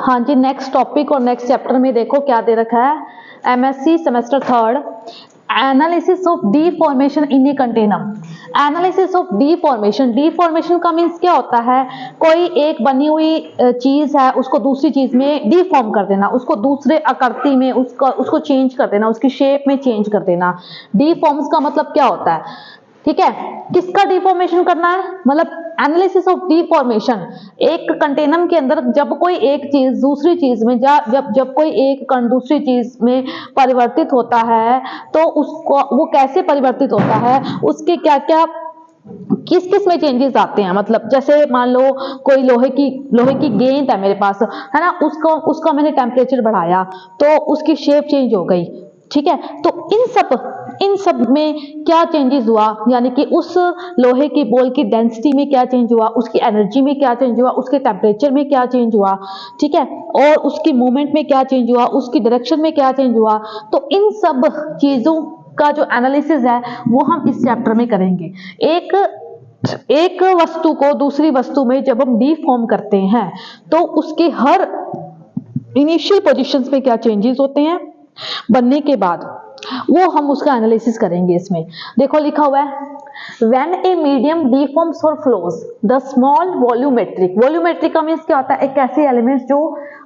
हाँ जी, next topic और next chapter में देखो क्या दे रखा है, MSc semester third, analysis of D formation in a container. Analysis of D formation का मीन्स क्या होता है, कोई एक बनी हुई चीज है उसको दूसरी चीज में डीफॉर्म कर देना, उसको दूसरे आकृति में उसको चेंज कर देना, उसकी शेप में चेंज कर देना। डीफॉर्म्स का मतलब क्या होता है, ठीक है, किसका डिफॉर्मेशन करना है, मतलब एनालिसिस ऑफ डिफॉर्मेशन। एक कंटेनर के अंदर जब कोई एक चीज दूसरी चीज में जब कोई एक कण दूसरी चीज में परिवर्तित होता है तो उसको वो कैसे परिवर्तित होता है, उसके क्या क्या किस किस में चेंजेस आते हैं। मतलब जैसे मान लो कोई लोहे की गेंद है मेरे पास, है ना, उसका मैंने टेम्परेचर बढ़ाया तो उसकी शेप चेंज हो गई, ठीक है। तो इन सब में क्या चेंजेस हुआ, यानी कि उस लोहे की बॉल की डेंसिटी में क्या चेंज हुआ, उसकी एनर्जी में क्या चेंज हुआ, उसके टेम्परेचर में क्या चेंज हुआ, ठीक है, और उसकी मूवमेंट में क्या चेंज हुआ, उसकी डायरेक्शन में क्या चेंज हुआ। तो इन सब चीजों का जो एनालिसिस है वो हम इस चैप्टर में करेंगे। एक वस्तु को दूसरी वस्तु में जब हम डीफॉर्म करते हैं तो उसके हर इनिशियल पोजीशंस में क्या चेंजेस होते हैं बनने के बाद, वो हम उसका एनालिसिस करेंगे। इसमें देखो लिखा हुआ है, when a medium deforms or flows the small volumetric का मीन्स क्या होता है, एक ऐसे एलिमेंट्स जो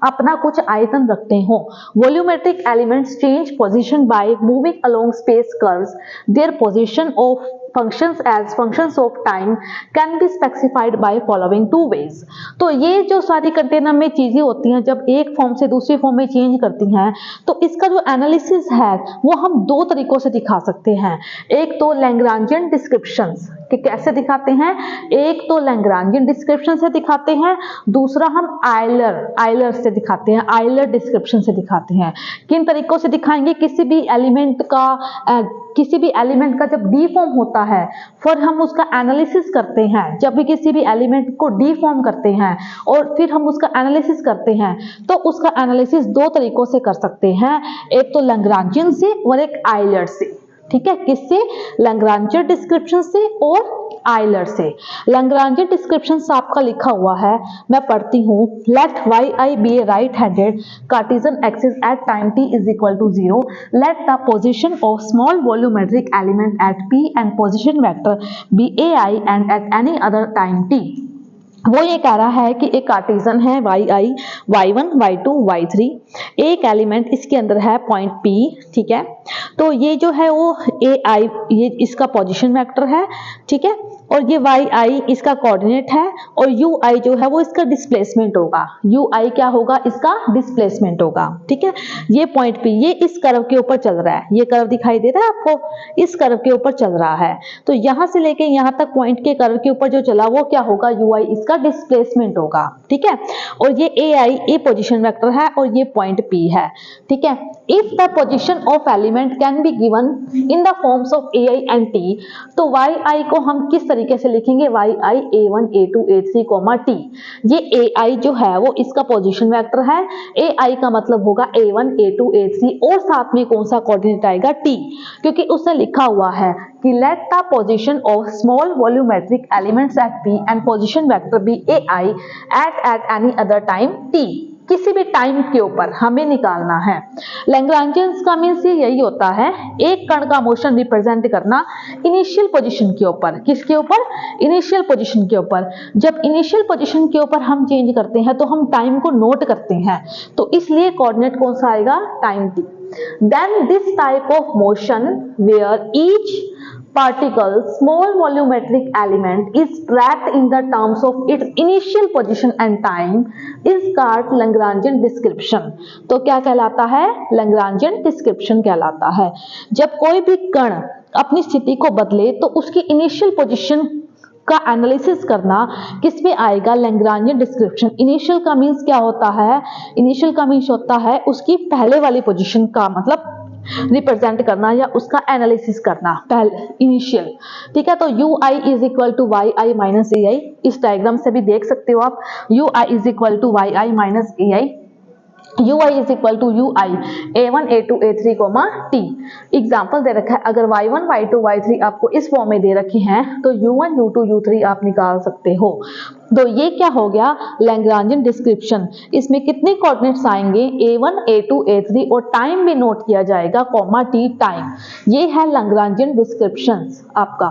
अपना कुछ आयतन रखते हो। Volumetric elements change position by moving along space curves, their position of functions as functions of time can be specified by following two ways। तो ये जो सारी कंटेनर में चीजें होती हैं जब एक फॉर्म से दूसरी फॉर्म में चेंज करती हैं, तो इसका जो एनालिसिस है वो हम दो तरीकों से दिखा सकते हैं। एक तो लैग्रांजियन डिस्क्रिप्शंस कि कैसे दिखाते हैं, एक तो लैग्रांजियन डिस्क्रिप्शन से दिखाते हैं, दूसरा हम आयलर से दिखाते हैं, आयलर डिस्क्रिप्शन से दिखाते हैं। किन तरीकों से दिखाएंगे, किसी भी एलिमेंट का जब डीफॉर्म होता है फिर हम उसका एनालिसिस करते हैं, जब भी किसी भी एलिमेंट को डीफॉर्म करते हैं और फिर हम उसका एनालिसिस करते हैं, तो उसका एनालिसिस दो तरीकों से कर सकते हैं, एक तो लैग्रांजियन से और एक आयलर से, ठीक है। किससे, लैग्रांजियन डिस्क्रिप्शन से और आयलर से। लैग्रांजियन डिस्क्रिप्शन आपका लिखा हुआ है, मैं पढ़ती हूँ, late yi be a right-handed Cartesian axis at time t is equal to 0, let the position of small volumetric element at p and position vector be ai and at any other time t। वो ये कह रहा है कि एक Cartesian है yi, y1, y2, y3, एक element इसके अंदर है पॉइंट p, ठीक है। तो ये जो है वो ai ये इसका पोजीशन वेक्टर है, ठीक है, और ये yi इसका कोऑर्डिनेट है और ui जो है वो इसका डिस्प्लेसमेंट होगा। ui क्या होगा, इसका डिस्प्लेसमेंट होगा, ठीक है। ये पॉइंट p ये इस कर्व के ऊपर चल रहा है, ये कर्व दिखाई दे रहा है आपको, इस कर्व के ऊपर चल रहा है। तो यहां से लेके यहां तक पॉइंट के कर्व के ऊपर जो चला वो क्या होगा, ui इसका डिस्प्लेसमेंट होगा, ठीक है। और ये ai ये पोजीशन वेक्टर है और ये पॉइंट p है, ठीक है। If the position of element can be given in the forms of ai and t, तो yi को हम किस तरीके से लिखेंगे, yi a1 a2 a3 t। ये ai जो है वो इसका पोजीशन वेक्टर है, ai का मतलब होगा a1 a2 a3 और साथ में कौन सा कोऑर्डिनेट आएगा, t, क्योंकि उसने लिखा हुआ है कि let the position of small volumetric elements at p and position vector be ai at any other time t। किसी भी टाइम के ऊपर हमें निकालना है। लैग्रांजियंस का मीन्स यही होता है, एक कण का मोशन रिप्रेजेंट करना इनिशियल पोजीशन के ऊपर। किसके ऊपर, इनिशियल पोजीशन के ऊपर। जब इनिशियल पोजीशन के ऊपर हम चेंज करते हैं तो हम टाइम को नोट करते हैं, तो इसलिए कोऑर्डिनेट कौन सा आएगा, time t। Then this type of motion where each particle small volumetric element is tracked in the terms of its initial position and time is called Lagrangian description। तो क्या कहलाता है, Lagrangian description कहलाता है। जब कोई भी कण अपनी स्थिति को बदले तो उसकी इनिशियल पोजीशन का एनालिसिस करना किस में आएगा, लैग्रांजियन डिस्क्रिप्शन। इनिशियल का मीन्स क्या होता है, इनिशियल का मीन्स होता है उसकी पहले वाली पोजीशन का मतलब रिप्रेजेंट करना या उसका एनालिसिस करना, पहले इनिशियल, ठीक है। तो ui is equal to yi minus ai, इस डायग्राम से भी देख सकते हो आप, ui is equal to yi minus ai। ui is equal to ui a1 a2 a3 t। Example दे रखा है, अगर y1 y2 y3 आपको इस फॉर्म में दे रखे हैं तो u1 u2 u3 आप निकाल सकते हो। तो ये क्या हो गया, लैग्रांजियन डिस्क्रिप्शन। इसमें कितने कोऑर्डिनेट्स आएंगे, a1 a2 a3 और टाइम भी नोट किया जाएगा, कॉमा t टाइम। ये है लैग्रांजियन डिस्क्रिप्शन आपका।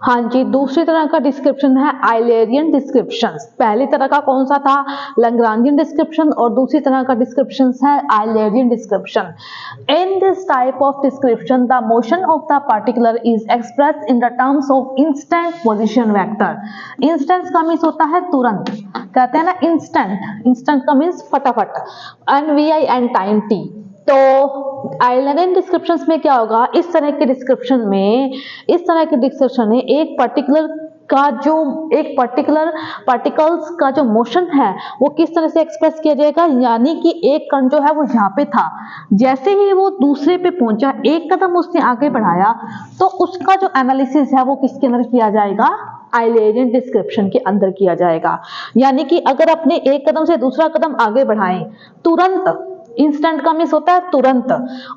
हाँ जी, दूसरी तरह का डिस्क्रिप्शन है आइलेरियन डिस्क्रिप्शन। पहली तरह का कौन सा था, लैग्रांजियन डिस्क्रिप्शन, और दूसरी तरह का डिस्क्रिप्शन है Eulerian description. In this type of description the motion of the particular is expressed in the terms of instant position vector. Instant का मीन्स होता है तुरंत, कहते हैं ना इंस्टेंट, इंस्टेंट का मीन्स फटाफट, and V I and time T. तो आइलेरियन डिस्क्रिप्शंस में क्या होगा, इस तरह के डिस्क्रिप्शन में, इस तरह के डिस्क्रिप्शन में एक पर्टिकुलर पार्टिकल्स का जो मोशन है वो किस तरह से एक्सप्रेस किया जाएगा, यानी कि एक कण जो है वो यहाँ पे था, जैसे ही वो दूसरे पे पहुंचा, एक कदम उसने आगे बढ़ाया, तो उसका जो एनालिसिस है वो किसके अंदर किया जाएगा, आइलेरियन डिस्क्रिप्शन के अंदर किया जाएगा। यानी कि अगर अपने एक कदम से दूसरा कदम आगे बढ़ाएं तुरंत, इंस्टेंट का मीन्स होता है तुरंत,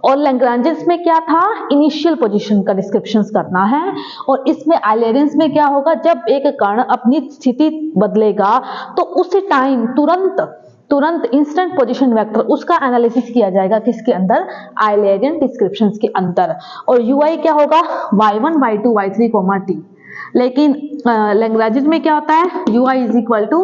और लैग्रांजियंस में क्या था, इनिशियल पोजीशन का डिस्क्रिप्शन करना है, और इसमें आइलेरियंस में क्या होगा, जब एक कण अपनी स्थिति बदलेगा तो उसी टाइम तुरंत इंस्टेंट पोजीशन वेक्टर उसका एनालिसिस किया जाएगा, किसके अंदर, आइलेरियन डिस्क्रिप्शंस के अंदर। और ui क्या होगा, y1 y2 y3 t। लेकिन लैग्रांजियन में क्या होता है, ui is equal to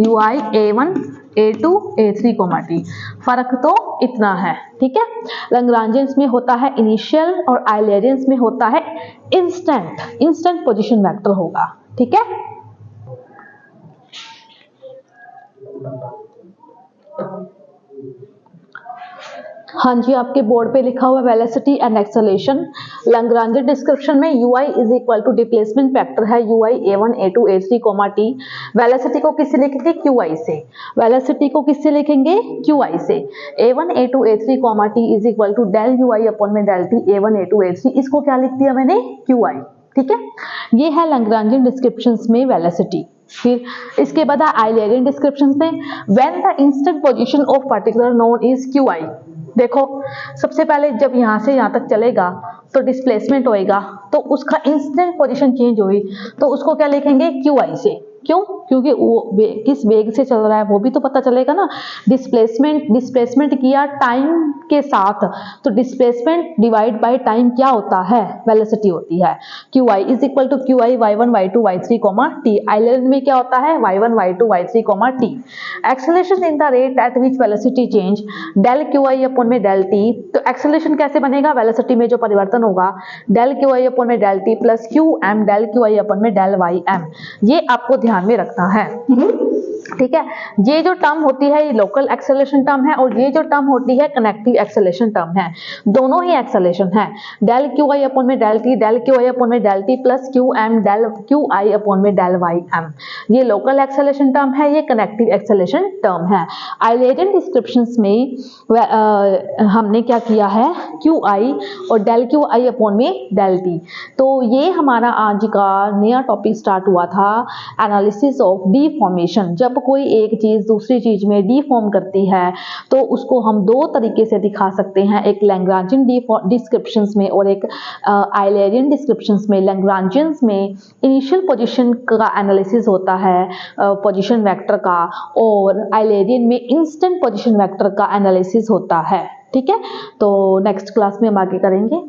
ui a1 a2 a3 t। फर्क तो इतना है, ठीक है। लैग्रांजियंस में होता है इनिशियल और आइलेरियंस में होता है इंस्टेंट पोजीशन वेक्टर होगा, ठीक है। हाँ जी, आपके बोर्ड पे लिखा हुआ velocity and acceleration. Lagrangian description में ui is equal to displacement vector है ui a1 a2 a3 t। Velocity को किससे लिखेंगे, qi से। वेलोसिटी को किससे लिखेंगे, qi से। a1 a2 a3 t is equal to del ui upon में del t a1 a2 a3, इसको क्या लिख दिया मैंने, qi, ठीक है। ये है लैग्रांजियन डिस्क्रिप्शंस में वेलोसिटी। फिर इसके बाद आइलेरियन डिस्क्रिप्शंस में when the instant position of particular known is qi। देखो, सबसे पहले जब यहाँ से यहाँ तक चलेगा तो डिस्प्लेसमेंट होएगा, तो उसका इंस्टेंट पोजीशन चेंज हुई, तो उसको क्या लिखेंगे, qi से। क्यों, क्योंकि वो किस वेग से चल रहा है वो भी तो पता चलेगा ना। डिस्प्लेसमेंट किया टाइम के साथ, तो डिस्प्लेसमेंट डिवाइड बाय टाइम क्या होता है, वेलोसिटी होती है। qi is equal to qi y1 y2 y3 t। Eulerian में क्या होता है, y1 y2 y3 t। Acceleration in the rate at which velocity change del qi upon में डेल t। तो एक्सेलरेशन कैसे बनेगा, वेलोसिटी में जो परिवर्तन होगा, डेल qi अपॉन में del t plus qm del qi upon में डेल ym। ये आपको ध्यान में रखना है, ठीक है। ये जो टर्म होती है ये लोकल एक्सेलरेशन टर्म है, और ये जो टर्म होती है कनेक्टिव एक्सेलरेशन टर्म है। दोनों ही एक्सेलरेशन है, डेल qi अपॉन में del t, del qi upon में del t plus qm del qi upon में डेल ym। ये लोकल एक्सेलरेशन टर्म है, ये कनेक्टिव एक्सेलरेशन टर्म है। आइलेरियन डिस्क्रिप्शंस में हमने क्या किया है, qi और डेल qi अपॉन में डेल t। तो ये हमारा आज का नया टॉपिक स्टार्ट हुआ था, एनालिसिस ऑफ डीफॉर्मेशन। जब कोई एक चीज दूसरी चीज में डीफॉर्म करती है तो उसको हम दो तरीके से दिखा सकते हैं, एक लैग्रांजियन डिस्क्रिप्शंस में और एक आइलेरियन डिस्क्रिप्शंस में। लैग्रांजियंस में इनिशियल पोजीशन का एनालिसिस होता है पोजीशन वेक्टर का, और आइलेरियन में इंस्टेंट पोजीशन वेक्टर का एनालिसिस होता है, ठीक है। तो नेक्स्ट क्लास में हम आगे करेंगे।